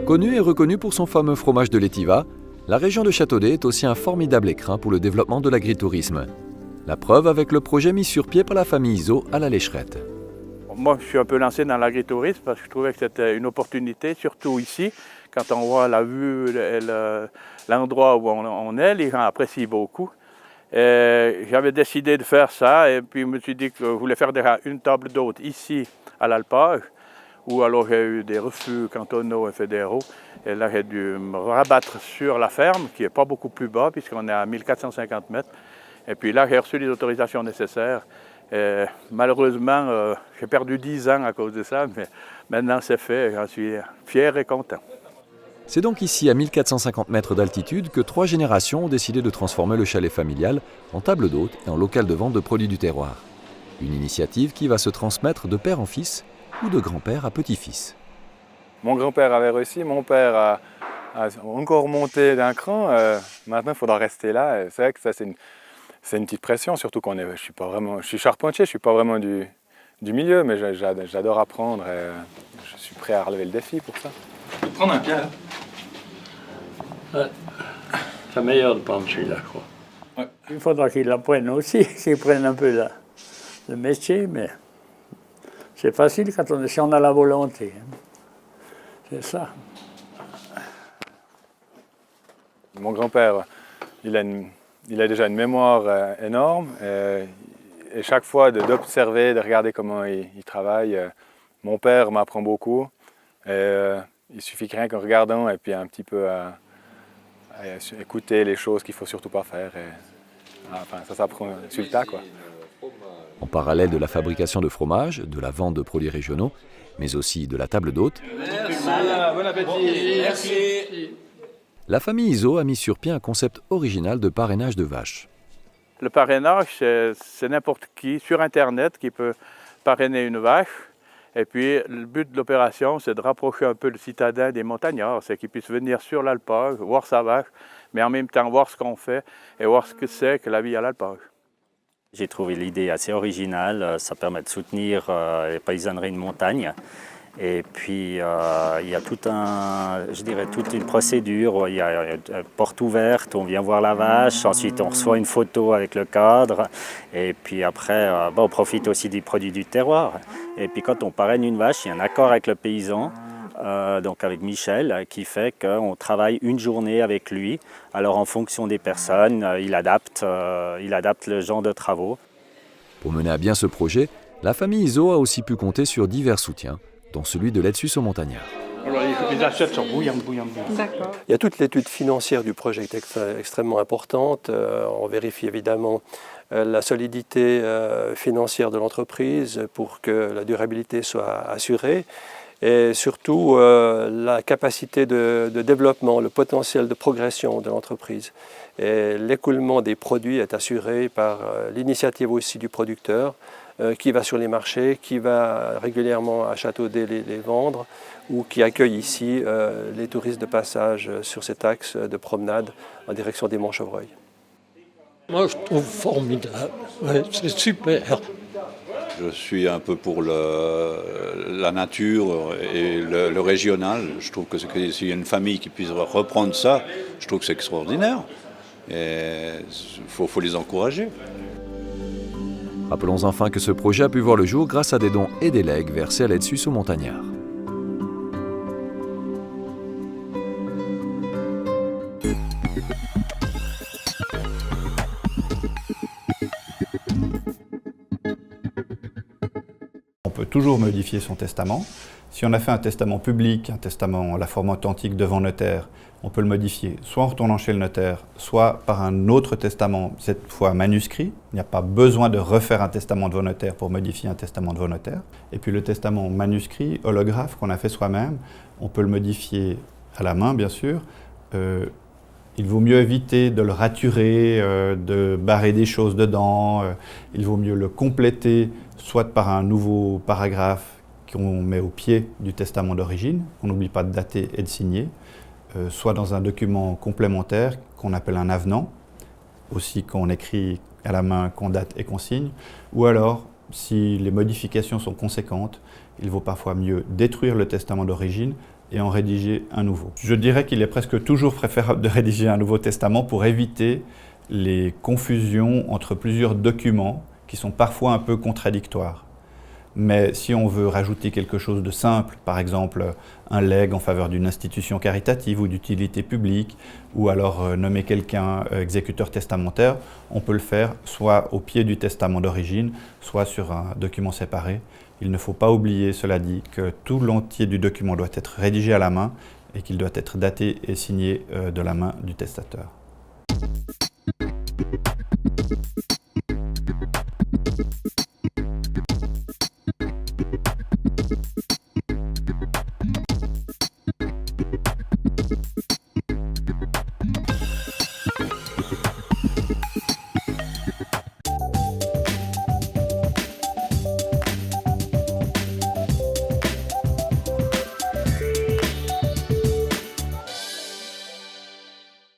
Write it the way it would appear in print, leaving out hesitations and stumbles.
Connue et reconnue pour son fameux fromage de l'Étiva, la région de Châteaudet est aussi un formidable écrin pour le développement de l'agritourisme. La preuve avec le projet mis sur pied par la famille Iso à la Lécherette. Moi, je suis un peu lancé dans l'agritourisme parce que je trouvais que c'était une opportunité, surtout ici. Quand on voit la vue, l'endroit où on est, les gens apprécient beaucoup. J'avais décidé de faire ça et puis je me suis dit que je voulais faire déjà une table d'hôte ici à l'alpage, où alors j'ai eu des refus cantonaux et fédéraux. Et là, j'ai dû me rabattre sur la ferme, qui n'est pas beaucoup plus bas, puisqu'on est à 1450 mètres. Et puis là, j'ai reçu les autorisations nécessaires. Et malheureusement, j'ai perdu 10 ans à cause de ça, mais maintenant c'est fait, j'en suis fier et content. C'est donc ici, à 1450 mètres d'altitude, que 3 générations ont décidé de transformer le chalet familial en table d'hôte et en local de vente de produits du terroir. Une initiative qui va se transmettre de père en fils ou de grand-père à petit-fils. Mon grand-père avait réussi, mon père a encore monté d'un cran. Maintenant, il faudra rester là. C'est vrai que ça, c'est une petite pression, surtout je suis charpentier, je ne suis pas vraiment du milieu, mais j'adore apprendre et je suis prêt à relever le défi pour ça. Prendre un pied là. Ouais. C'est meilleur de prendre celui-là, je crois. Ouais. Il faudra qu'ils l'apprennent aussi, qu'ils prennent un peu le métier, mais c'est facile si on a la volonté. C'est ça. Mon grand-père, il a déjà une mémoire énorme et chaque fois d'observer, de regarder comment il travaille. Mon père m'apprend beaucoup. Il suffit que rien qu'en regardant et puis un petit peu à écouter les choses qu'il ne faut surtout pas faire. Ça s'apprend sur le tas, quoi. En parallèle de la fabrication de fromage, de la vente de produits régionaux, mais aussi de la table d'hôte, Bon appétit. Merci. la famille Iso a mis sur pied un concept original de parrainage de vaches. Le parrainage, c'est n'importe qui sur Internet qui peut parrainer une vache. Et puis, le but de l'opération, c'est de rapprocher un peu le citadin des montagnards, c'est qu'ils puissent venir sur l'alpage, voir sa vache, mais en même temps voir ce qu'on fait et voir ce que c'est que la vie à l'alpage. J'ai trouvé l'idée assez originale, ça permet de soutenir les paysanneries de montagne. Et puis, il y a toute une procédure. Il y a une porte ouverte, on vient voir la vache, ensuite on reçoit une photo avec le cadre, et puis après, on profite aussi des produits du terroir. Et puis quand on parraine une vache, il y a un accord avec le paysan, donc avec Michel, qui fait qu'on travaille une journée avec lui. Alors en fonction des personnes, il adapte le genre de travaux. Pour mener à bien ce projet, la famille Iso a aussi pu compter sur divers soutiens, dont celui de l'aide suisse aux montagnards. Alors, les assiettes sont bouillantes. D'accord. Il y a toute l'étude financière du projet qui est extrêmement importante. On vérifie évidemment la solidité financière de l'entreprise pour que la durabilité soit assurée et surtout la capacité de développement, le potentiel de progression de l'entreprise. Et l'écoulement des produits est assuré par l'initiative aussi du producteur qui va sur les marchés, qui va régulièrement à Châteaudet les vendre ou qui accueille ici les touristes de passage sur cet axe de promenade en direction des Monts-Chevreuil. Moi, je trouve formidable. Ouais, c'est super. Je suis un peu pour la nature et le régional. Je trouve que s'il y a une famille qui puisse reprendre ça, je trouve que c'est extraordinaire. Et il faut les encourager. Rappelons enfin que ce projet a pu voir le jour grâce à des dons et des legs versés à l'aide suisse aux montagnards. On peut toujours modifier son testament. Si on a fait un testament public, un testament à la forme authentique devant notaire, on peut le modifier soit en retournant chez le notaire, soit par un autre testament, cette fois manuscrit. Il n'y a pas besoin de refaire un testament devant notaire pour modifier un testament devant notaire. Et puis le testament manuscrit, holographe, qu'on a fait soi-même, on peut le modifier à la main, bien sûr. Il vaut mieux éviter de le raturer, de barrer des choses dedans. Il vaut mieux le compléter, soit par un nouveau paragraphe qu'on met au pied du testament d'origine, qu'on n'oublie pas de dater et de signer, soit dans un document complémentaire qu'on appelle un avenant, aussi qu'on écrit à la main, qu'on date et qu'on signe, ou alors, si les modifications sont conséquentes, il vaut parfois mieux détruire le testament d'origine, et en rédiger un nouveau. Je dirais qu'il est presque toujours préférable de rédiger un Nouveau Testament pour éviter les confusions entre plusieurs documents qui sont parfois un peu contradictoires. Mais si on veut rajouter quelque chose de simple, par exemple un legs en faveur d'une institution caritative ou d'utilité publique, ou alors nommer quelqu'un exécuteur testamentaire, on peut le faire soit au pied du testament d'origine, soit sur un document séparé. Il ne faut pas oublier, cela dit, que tout l'entier du document doit être rédigé à la main et qu'il doit être daté et signé de la main du testateur.